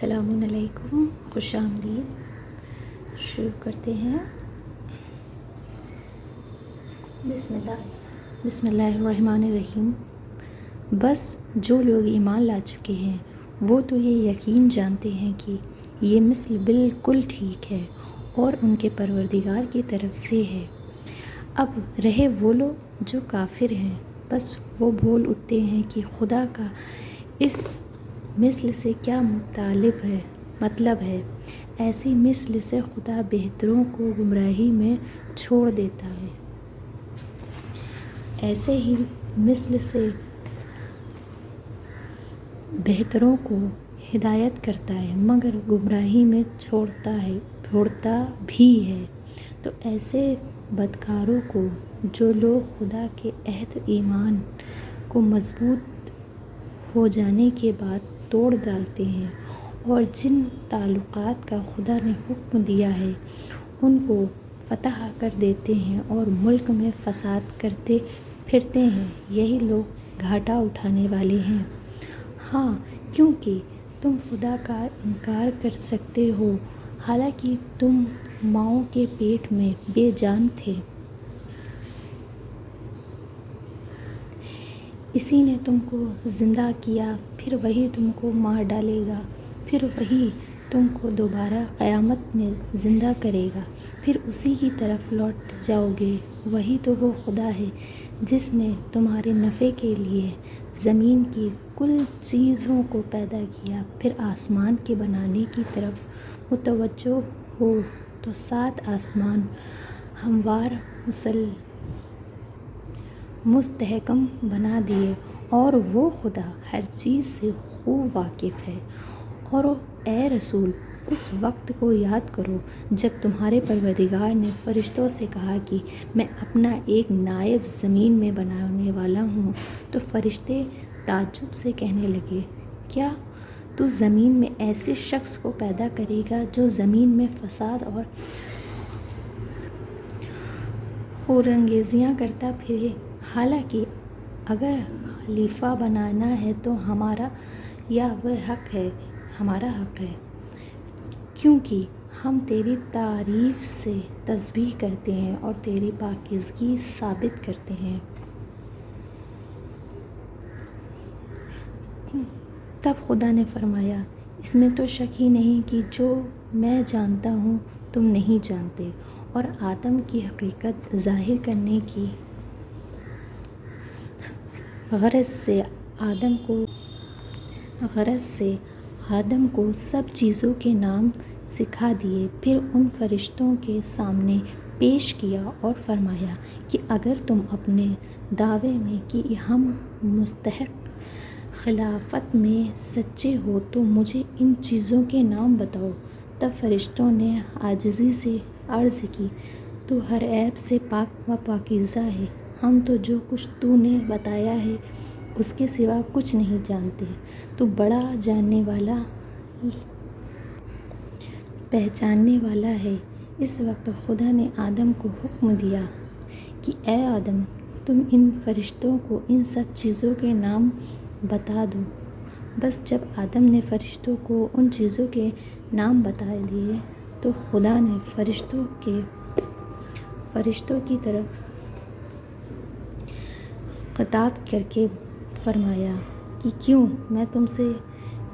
السلام علیکم، خوش آمدید۔ شروع کرتے ہیں۔ بسم اللہ الرحمن الرحیم۔ بس جو لوگ ایمان لا چکے ہیں وہ تو یہ یقین جانتے ہیں کہ یہ مثل بالکل ٹھیک ہے اور ان کے پروردگار کی طرف سے ہے۔ اب رہے وہ لوگ جو کافر ہیں، بس وہ بول اٹھتے ہیں کہ خدا کا اس مثل سے کیا مطلب ہے۔ ایسی مثل سے خدا بہتروں کو گمراہی میں چھوڑ دیتا ہے، ایسے ہی مثل سے بہتروں کو ہدایت کرتا ہے مگر گمراہی میں چھوڑتا بھی ہے۔ تو ایسے بدکاروں کو، جو لوگ خدا کے عہد ایمان کو مضبوط ہو جانے کے بعد توڑ ڈالتے ہیں اور جن تعلقات کا خدا نے حکم دیا ہے ان کو فتح کر دیتے ہیں اور ملک میں فساد کرتے پھرتے ہیں، یہی لوگ گھاٹا اٹھانے والے ہیں۔ ہاں، کیونکہ تم خدا کا انکار کر سکتے ہو حالانکہ تم ماؤں کے پیٹ میں بے جان تھے۔ اسی نے تم کو زندہ کیا، پھر وہی تم کو مار ڈالے گا، پھر وہی تم کو دوبارہ قیامت میں زندہ کرے گا، پھر اسی کی طرف لوٹ جاؤ گے۔ وہی تو وہ خدا ہے جس نے تمہارے نفع کے لیے زمین کی کل چیزوں کو پیدا کیا۔ پھر آسمان کے بنانے کی طرف متوجہ ہو تو 7 آسمان ہموار مستحکم بنا دیے، اور وہ خدا ہر چیز سے خوب واقف ہے۔ اور اے رسول، اس وقت کو یاد کرو جب تمہارے پروردگار نے فرشتوں سے کہا کہ میں اپنا ایک نائب زمین میں بنانے والا ہوں، تو فرشتے تعجب سے کہنے لگے، کیا تو زمین میں ایسے شخص کو پیدا کرے گا جو زمین میں فساد اور خونریزیاں کرتا پھرے؟ حالانکہ اگر خلیفہ بنانا ہے تو ہمارا حق ہے، کیونکہ ہم تیری تعریف سے تسبیح کرتے ہیں اور تیری پاکیزگی ثابت کرتے ہیں۔ تب خدا نے فرمایا، اس میں تو شک ہی نہیں کہ جو میں جانتا ہوں تم نہیں جانتے، اور آدم کی حقیقت ظاہر کرنے کی غرض سے آدم کو سب چیزوں کے نام سکھا دیے، پھر ان فرشتوں کے سامنے پیش کیا اور فرمایا کہ اگر تم اپنے دعوے میں کہ ہم مستحق خلافت میں سچے ہو تو مجھے ان چیزوں کے نام بتاؤ۔ تب فرشتوں نے عاجزی سے عرض کی، تو ہر عیب سے پاک و پاکیزہ ہے، ہم تو جو کچھ تو نے بتایا ہے اس کے سوا کچھ نہیں جانتے، تو بڑا جاننے والا پہچاننے والا ہے۔ اس وقت خدا نے آدم کو حکم دیا کہ اے آدم، تم ان فرشتوں کو ان سب چیزوں کے نام بتا دو۔ بس جب آدم نے فرشتوں کو ان چیزوں کے نام بتا دیے تو خدا نے فرشتوں کی طرف خطاب کر کے فرمایا کہ کیوں میں تم سے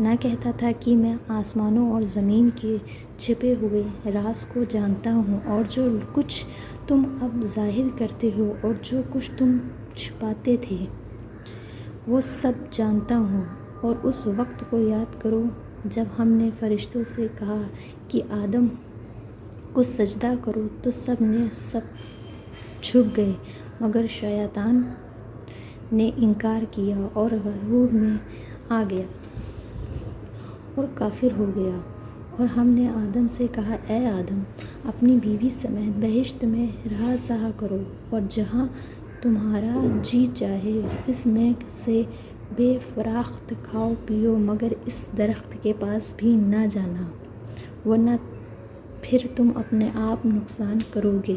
نہ کہتا تھا کہ میں آسمانوں اور زمین کے چھپے ہوئے راز کو جانتا ہوں، اور جو کچھ تم اب ظاہر کرتے ہو اور جو کچھ تم چھپاتے تھے وہ سب جانتا ہوں۔ اور اس وقت کو یاد کرو جب ہم نے فرشتوں سے کہا کہ آدم کو سجدہ کرو تو سب جھک گئے مگر شیطان نے انکار کیا اور غرور میں آ گیا اور کافر ہو گیا۔ اور ہم نے آدم سے کہا، اے آدم، اپنی بیوی سمیت بہشت میں رہا سہا کرو، اور جہاں تمہارا جی چاہے اس میں سے بے فراخت کھاؤ پیو، مگر اس درخت کے پاس بھی نہ جانا، ورنہ پھر تم اپنے آپ نقصان کرو گے۔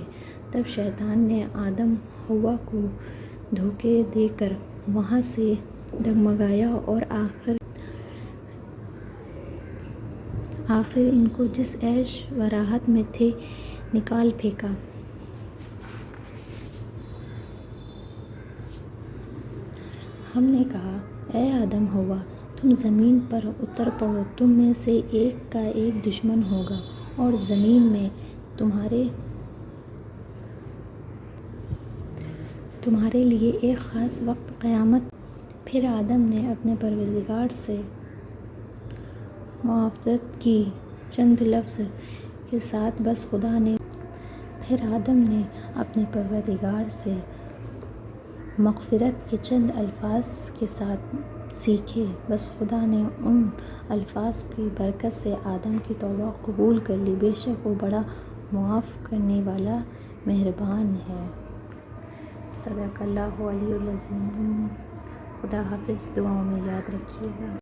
تب شیطان نے آدم حوا کو دھوکے دے کر وہاں سے ڈگمگایا اور آخر آخر ان کو جس عیش و راحت میں تھے نکال پھینکا۔ ہم نے کہا اے آدم حوا تم زمین پر اتر پڑو، تم میں سے ایک کا ایک دشمن ہوگا اور زمین میں تمہارے لیے ایک خاص وقت قیامت۔ پھر آدم نے اپنے پروردگار سے معافات کی چند لفظ کے ساتھ پھر آدم نے اپنے پروردگار سے مغفرت کے چند الفاظ کے ساتھ سیکھے، بس خدا نے ان الفاظ کی برکت سے آدم کی توبہ قبول کر لی، بے شک وہ بڑا معاف کرنے والا مہربان ہے۔ صدق اللہ العلی العظیم۔ خدا حافظ، دعاؤں میں یاد رکھیے گا۔